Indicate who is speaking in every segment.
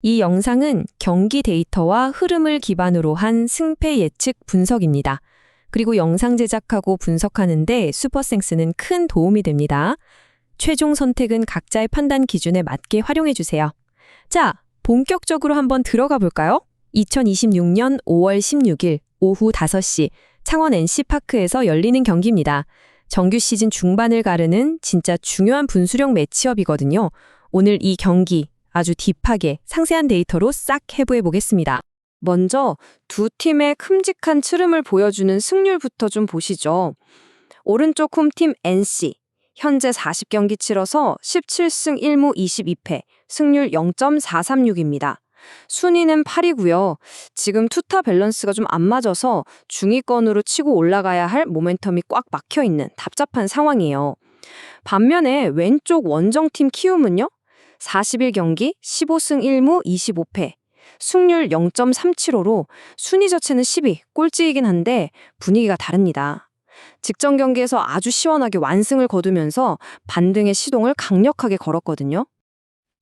Speaker 1: 이 영상은 경기 데이터와 흐름을 기반으로 한 승패 예측 분석입니다. 그리고 영상 제작하고 분석하는데 슈퍼생스는 큰 도움이 됩니다. 최종 선택은 각자의 판단 기준에 맞게 활용해주세요. 자, 본격적으로 한번 들어가 볼까요? 2026년 5월 16일 오후 5시 창원 NC파크에서 열리는 경기입니다. 정규 시즌 중반을 가르는 진짜 중요한 분수령 매치업이거든요. 오늘 이 경기 아주 딥하게 상세한 데이터로 싹 해부해 보겠습니다. 먼저 두 팀의 큼직한 흐름을 보여주는 승률부터 좀 보시죠. 오른쪽 홈팀 NC, 현재 40경기 치러서 17승 1무 22패, 승률 0.436입니다. 순위는 8이고요. 지금 투타 밸런스가 좀 안 맞아서 중위권으로 치고 올라가야 할 모멘텀이 꽉 막혀있는 답답한 상황이에요. 반면에 왼쪽 원정팀 키움은요? 41경기 15승 1무 25패, 승률 0.375로 순위 자체는 10위, 꼴찌이긴 한데 분위기가 다릅니다. 직전 경기에서 아주 시원하게 완승을 거두면서 반등의 시동을 강력하게 걸었거든요.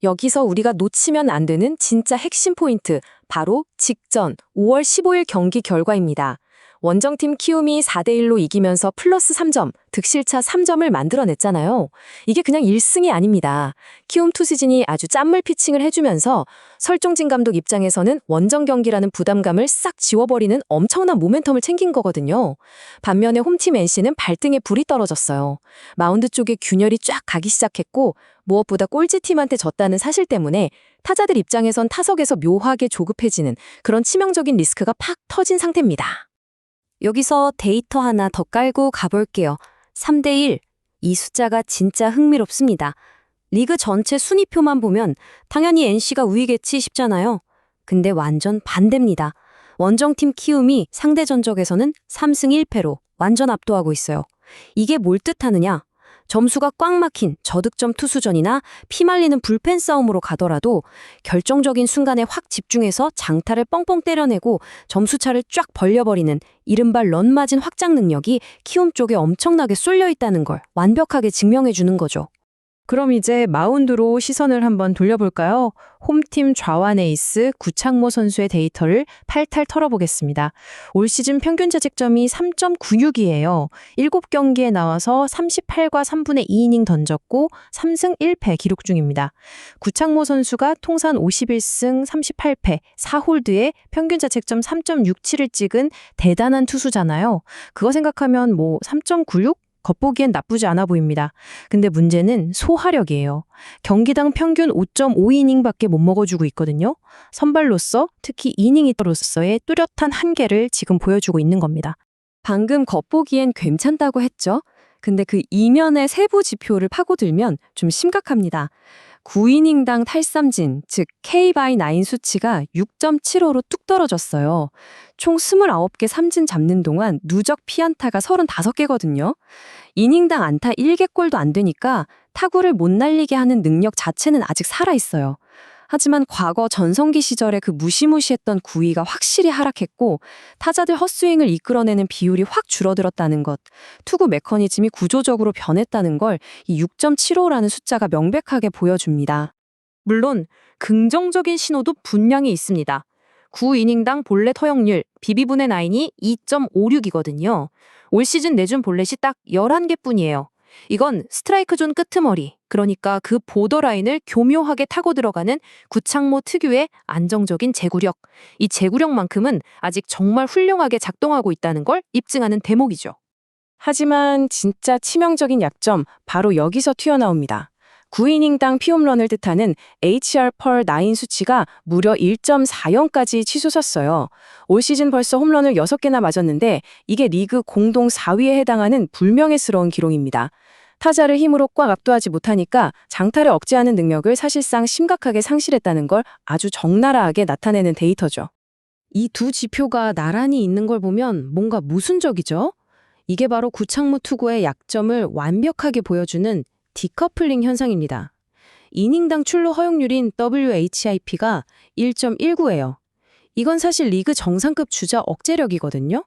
Speaker 1: 여기서 우리가 놓치면 안 되는 진짜 핵심 포인트, 바로 직전 5월 15일 경기 결과입니다. 원정팀 키움이 4대1로 이기면서 플러스 3점, 득실차 3점을 만들어냈잖아요. 이게 그냥 1승이 아닙니다. 키움 투수진이 아주 짠물 피칭을 해주면서 설종진 감독 입장에서는 원정 경기라는 부담감을 싹 지워버리는 엄청난 모멘텀을 챙긴 거거든요. 반면에 홈팀 NC는 발등에 불이 떨어졌어요. 마운드 쪽에 균열이 쫙 가기 시작했고 무엇보다 꼴찌팀한테 졌다는 사실 때문에 타자들 입장에선 타석에서 묘하게 조급해지는 그런 치명적인 리스크가 팍 터진 상태입니다. 여기서 데이터 하나 더 깔고 가볼게요. 3대1. 이 숫자가 진짜 흥미롭습니다. 리그 전체 순위표만 보면 당연히 NC가 우위겠지 싶잖아요. 근데 완전 반대입니다. 원정팀 키움이 상대 전적에서는 3승 1패로 완전 압도하고 있어요. 이게 뭘 뜻하느냐? 점수가 꽉 막힌 저득점 투수전이나 피말리는 불펜 싸움으로 가더라도 결정적인 순간에 확 집중해서 장타를 뻥뻥 때려내고 점수차를 쫙 벌려버리는 이른바 런마진 확장 능력이 키움 쪽에 엄청나게 쏠려 있다는 걸 완벽하게 증명해 주는 거죠. 그럼 이제 마운드로 시선을 한번 돌려볼까요? 홈팀 좌완 에이스 구창모 선수의 데이터를 팔탈 털어보겠습니다. 올 시즌 평균 자책점이 3.96이에요. 7경기에 나와서 38과 3분의 2이닝 던졌고 3승 1패 기록 중입니다. 구창모 선수가 통산 51승 38패 4홀드에 평균 자책점 3.67을 찍은 대단한 투수잖아요. 그거 생각하면 3.96? 겉보기엔 나쁘지 않아 보입니다. 근데 문제는 소화력이에요. 경기당 평균 5.5이닝밖에 못 먹어주고 있거든요. 선발로서 특히 이닝히터로서의 뚜렷한 한계를 지금 보여주고 있는 겁니다. 방금 겉보기엔 괜찮다고 했죠? 근데 그 이면의 세부 지표를 파고들면 좀 심각합니다. 9이닝당 탈삼진, 즉 K/9 수치가 6.75로 뚝 떨어졌어요. 총 29개 삼진 잡는 동안 누적 피안타가 35개거든요. 이닝당 안타 1개꼴도 안 되니까 타구를 못 날리게 하는 능력 자체는 아직 살아있어요. 하지만 과거 전성기 시절에 그 무시무시했던 구위가 확실히 하락했고 타자들 헛스윙을 이끌어내는 비율이 확 줄어들었다는 것, 투구 메커니즘이 구조적으로 변했다는 걸 이 6.75라는 숫자가 명백하게 보여줍니다. 물론 긍정적인 신호도 분명히 있습니다. 9이닝당 볼넷 허용률 BB분의 9이 2.56이거든요. 올 시즌 내준 볼넷이 딱 11개뿐이에요. 이건 스트라이크 존 끄트머리, 그러니까 그 보더라인을 교묘하게 타고 들어가는 구창모 특유의 안정적인 제구력. 이 제구력만큼은 아직 정말 훌륭하게 작동하고 있다는 걸 입증하는 대목이죠. 하지만 진짜 치명적인 약점, 바로 여기서 튀어나옵니다. 9이닝당 피홈런을 뜻하는 HR/9 수치가 무려 1.40까지 치솟았어요. 올 시즌 벌써 홈런을 6개나 맞았는데 이게 리그 공동 4위에 해당하는 불명예스러운 기록입니다. 타자를 힘으로 꽉 압도하지 못하니까 장타를 억제하는 능력을 사실상 심각하게 상실했다는 걸 아주 적나라하게 나타내는 데이터죠. 이 두 지표가 나란히 있는 걸 보면 뭔가 모순적이죠? 이게 바로 구창모 투구의 약점을 완벽하게 보여주는 디커플링 현상입니다. 이닝당 출루 허용률인 WHIP가 1.19예요. 이건 사실 리그 정상급 주자 억제력이거든요.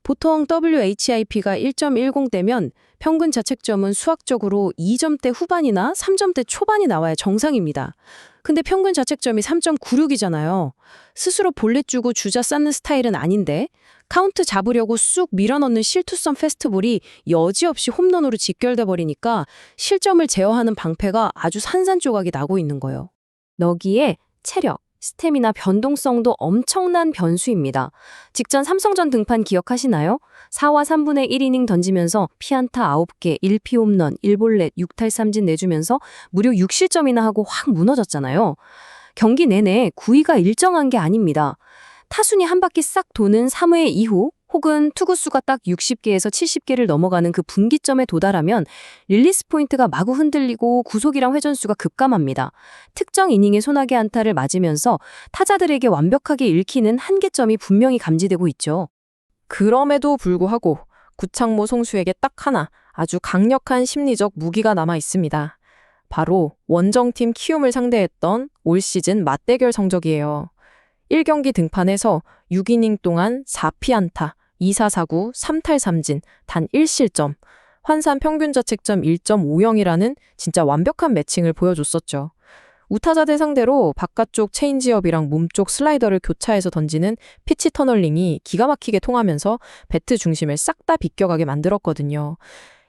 Speaker 1: 보통 WHIP가 1.10대면 평균 자책점은 수학적으로 2점대 후반이나 3점대 초반이 나와야 정상입니다.
Speaker 2: 근데 평균 자책점이 3.96이잖아요. 스스로 볼넷 주고 주자 쌓는 스타일은 아닌데 카운트 잡으려고 쑥 밀어넣는 실투성 페스트볼이 여지없이 홈런으로 직결돼 버리니까 실점을 제어하는 방패가 아주 산산조각이 나고 있는 거예요. 여기에 체력, 스태미나 변동성도 엄청난 변수입니다. 직전 삼성전 등판 기억하시나요? 4와 3분의 1이닝 던지면서 피안타 9개, 1피 홈런, 1볼넷, 6탈 3진 내주면서 무려 6실점이나 하고 확 무너졌잖아요. 경기 내내 구위가 일정한 게 아닙니다. 타순이 한 바퀴 싹 도는 3회 이후 혹은 투구수가 딱 60개에서 70개를 넘어가는 그 분기점에 도달하면 릴리스 포인트가 마구 흔들리고 구속이랑 회전수가 급감합니다. 특정 이닝의 소나기 안타를 맞으면서 타자들에게 완벽하게 읽히는 한계점이 분명히 감지되고 있죠.
Speaker 1: 그럼에도 불구하고 구창모 송수에게 딱 하나 아주 강력한 심리적 무기가 남아 있습니다. 바로 원정팀 키움을 상대했던 올 시즌 맞대결 성적이에요. 1경기 등판에서 6이닝 동안 4피안타, 2사사구, 3탈 3진, 단 1실점, 환산 평균 자책점 1.50이라는 진짜 완벽한 매칭을 보여줬었죠. 우타자들 상대로 바깥쪽 체인지업이랑 몸쪽 슬라이더를 교차해서 던지는 피치 터널링이 기가 막히게 통하면서 배트 중심을 싹 다 비껴가게 만들었거든요.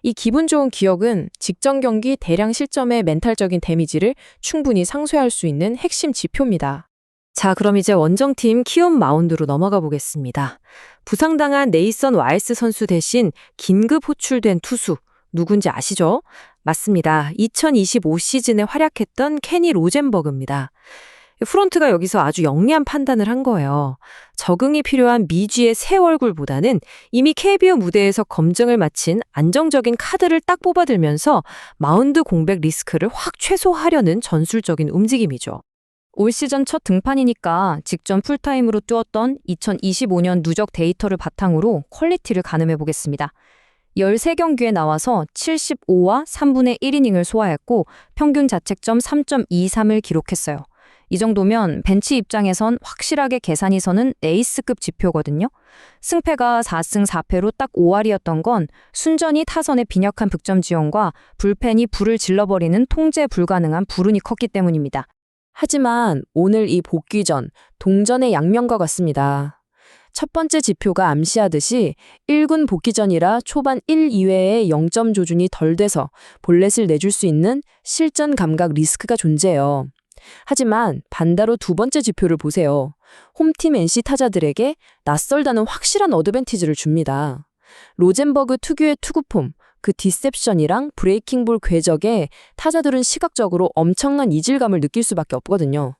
Speaker 1: 이 기분 좋은 기억은 직전 경기 대량 실점의 멘탈적인 데미지를 충분히 상쇄할 수 있는 핵심 지표입니다. 자, 그럼 이제 원정팀 키움 마운드로 넘어가 보겠습니다. 부상당한 네이선 와일스 선수 대신 긴급 호출된 투수, 누군지 아시죠? 맞습니다. 2025 시즌에 활약했던 케니 로젠버그입니다. 프론트가 여기서 아주 영리한 판단을 한 거예요. 적응이 필요한 미지의 새 얼굴보다는 이미 KBO 무대에서 검증을 마친 안정적인 카드를 딱 뽑아들면서 마운드 공백 리스크를 확 최소화하려는 전술적인 움직임이죠. 올 시즌 첫 등판이니까 직전 풀타임으로 뛰었던 2025년 누적 데이터를 바탕으로 퀄리티를 가늠해 보겠습니다. 13경기에 나와서 75와 3분의 1이닝을 소화했고 평균 자책점 3.23을 기록했어요. 이 정도면 벤치 입장에선 확실하게 계산이 서는 에이스급 지표거든요. 승패가 4승 4패로 딱 5할이었던 건 순전히 타선의 빈약한 득점 지원과 불펜이 불을 질러버리는 통제 불가능한 불운이 컸기 때문입니다. 하지만 오늘 이 복귀전, 동전의 양면과 같습니다. 첫 번째 지표가 암시하듯이 1군 복귀전이라 초반 1, 2회에 0점 조준이 덜 돼서 볼넷을 내줄 수 있는 실전 감각 리스크가 존재해요. 하지만 반대로 두 번째 지표를 보세요. 홈팀 NC 타자들에게 낯설다는 확실한 어드밴티지를 줍니다. 로젠버그 특유의 투구폼, 그 디셉션이랑 브레이킹볼 궤적에 타자들은 시각적으로 엄청난 이질감을 느낄 수밖에 없거든요.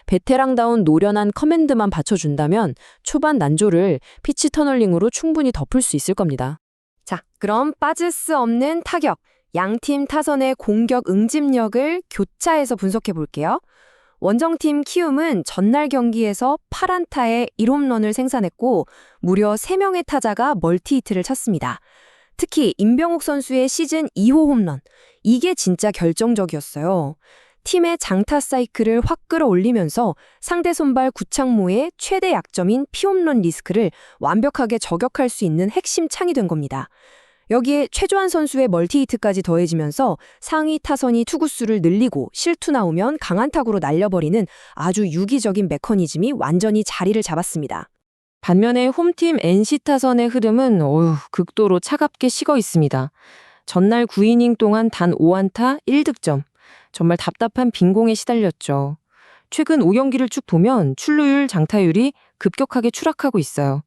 Speaker 1: 베테랑다운 노련한 커맨드만 받쳐준다면 초반 난조를 피치 터널링으로 충분히 덮을 수 있을 겁니다. 자, 그럼 빠질 수 없는 타격, 양팀 타선의 공격 응집력을 교차해서 분석해 볼게요. 원정팀 키움은 전날 경기에서 8안타에 1홈런을 생산했고 무려 3명의 타자가 멀티히트를 쳤습니다. 특히 임병욱 선수의 시즌 2호 홈런, 이게 진짜 결정적이었어요. 팀의 장타 사이클을 확 끌어올리면서 상대 선발 구창모의 최대 약점인 피홈런 리스크를 완벽하게 저격할 수 있는 핵심 창이 된 겁니다. 여기에 최조한 선수의 멀티히트까지 더해지면서 상위 타선이 투구수를 늘리고 실투 나오면 강한 타구로 날려버리는 아주 유기적인 메커니즘이 완전히 자리를 잡았습니다. 반면에 홈팀 NC 타선의 흐름은 극도로 차갑게 식어 있습니다. 전날 9이닝 동안 단 5안타 1득점. 정말 답답한 빈공에 시달렸죠. 최근 5경기를 쭉 보면 출루율, 장타율이 급격하게 추락하고 있어요.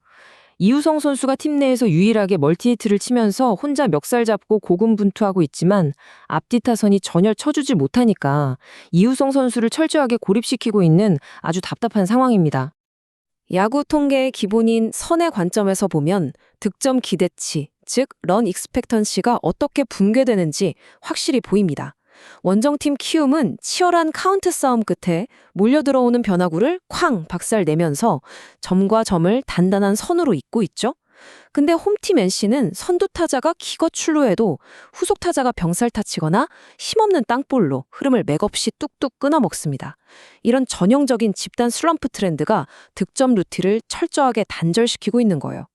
Speaker 1: 이우성 선수가 팀 내에서 유일하게 멀티히트를 치면서 혼자 멱살 잡고 고군분투하고 있지만 앞뒤 타선이 전혀 쳐주지 못하니까 이우성 선수를 철저하게 고립시키고 있는 아주 답답한 상황입니다. 야구 통계의 기본인 선의 관점에서 보면 득점 기대치, 즉 런 익스펙턴시가 어떻게 붕괴되는지 확실히 보입니다. 원정팀 키움은 치열한 카운트 싸움 끝에 몰려들어오는 변화구를 쾅 박살내면서 점과 점을 단단한 선으로 잇고 있죠. 근데 홈팀 NC는 선두 타자가 기껏 출루해도 후속 타자가 병살타 치거나 힘없는 땅볼로 흐름을 맥없이 뚝뚝 끊어먹습니다. 이런 전형적인 집단 슬럼프 트렌드가 득점 루틴을 철저하게 단절시키고 있는 거예요.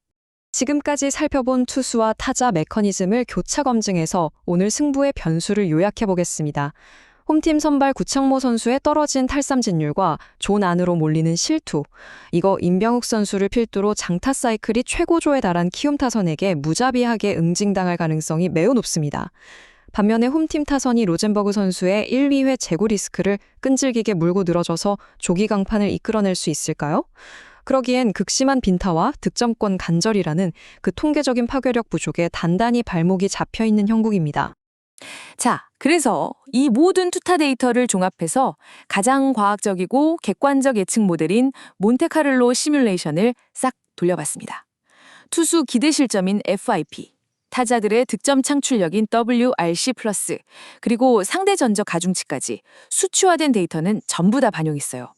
Speaker 1: 지금까지 살펴본 투수와 타자 메커니즘을 교차 검증해서 오늘 승부의 변수를 요약해 보겠습니다. 홈팀 선발 구창모 선수의 떨어진 탈삼진율과 존 안으로 몰리는 실투. 이거 임병욱 선수를 필두로 장타 사이클이 최고조에 달한 키움 타선에게 무자비하게 응징당할 가능성이 매우 높습니다. 반면에 홈팀 타선이 로젠버그 선수의 1, 2회 제구 리스크를 끈질기게 물고 늘어져서 조기 강판을 이끌어낼 수 있을까요? 그러기엔 극심한 빈타와 득점권 간절이라는 그 통계적인 파괴력 부족에 단단히 발목이 잡혀있는 형국입니다.
Speaker 3: 자, 그래서 이 모든 투타 데이터를 종합해서 가장 과학적이고 객관적 예측 모델인 몬테카를로 시뮬레이션을 싹 돌려봤습니다. 투수 기대 실점인 FIP, 타자들의 득점 창출력인 WRC+, 그리고 상대 전적 가중치까지 수치화된 데이터는 전부 다 반영했어요.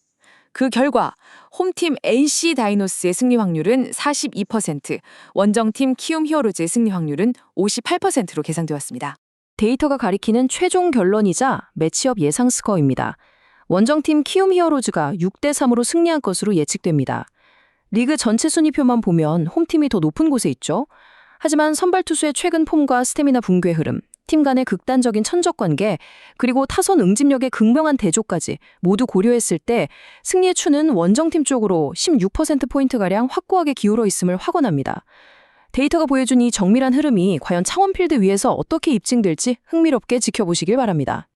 Speaker 3: 그 결과 홈팀 NC 다이노스의 승리 확률은 42%, 원정팀 키움 히어로즈의 승리 확률은 58%로 계산되었습니다.
Speaker 2: 데이터가 가리키는 최종 결론이자 매치업 예상 스코어입니다. 원정팀 키움 히어로즈가 6대3으로 승리한 것으로 예측됩니다. 리그 전체 순위표만 보면 홈팀이 더 높은 곳에 있죠. 하지만 선발 투수의 최근 폼과 스태미나 붕괴 흐름, 팀 간의 극단적인 천적 관계, 그리고 타선 응집력의 극명한 대조까지 모두 고려했을 때 승리의 추는 원정팀 쪽으로 16%포인트가량 확고하게 기울어 있음을 확언합니다. 데이터가 보여준 이 정밀한 흐름이 과연 창원 필드 위에서 어떻게 입증될지 흥미롭게 지켜보시길 바랍니다.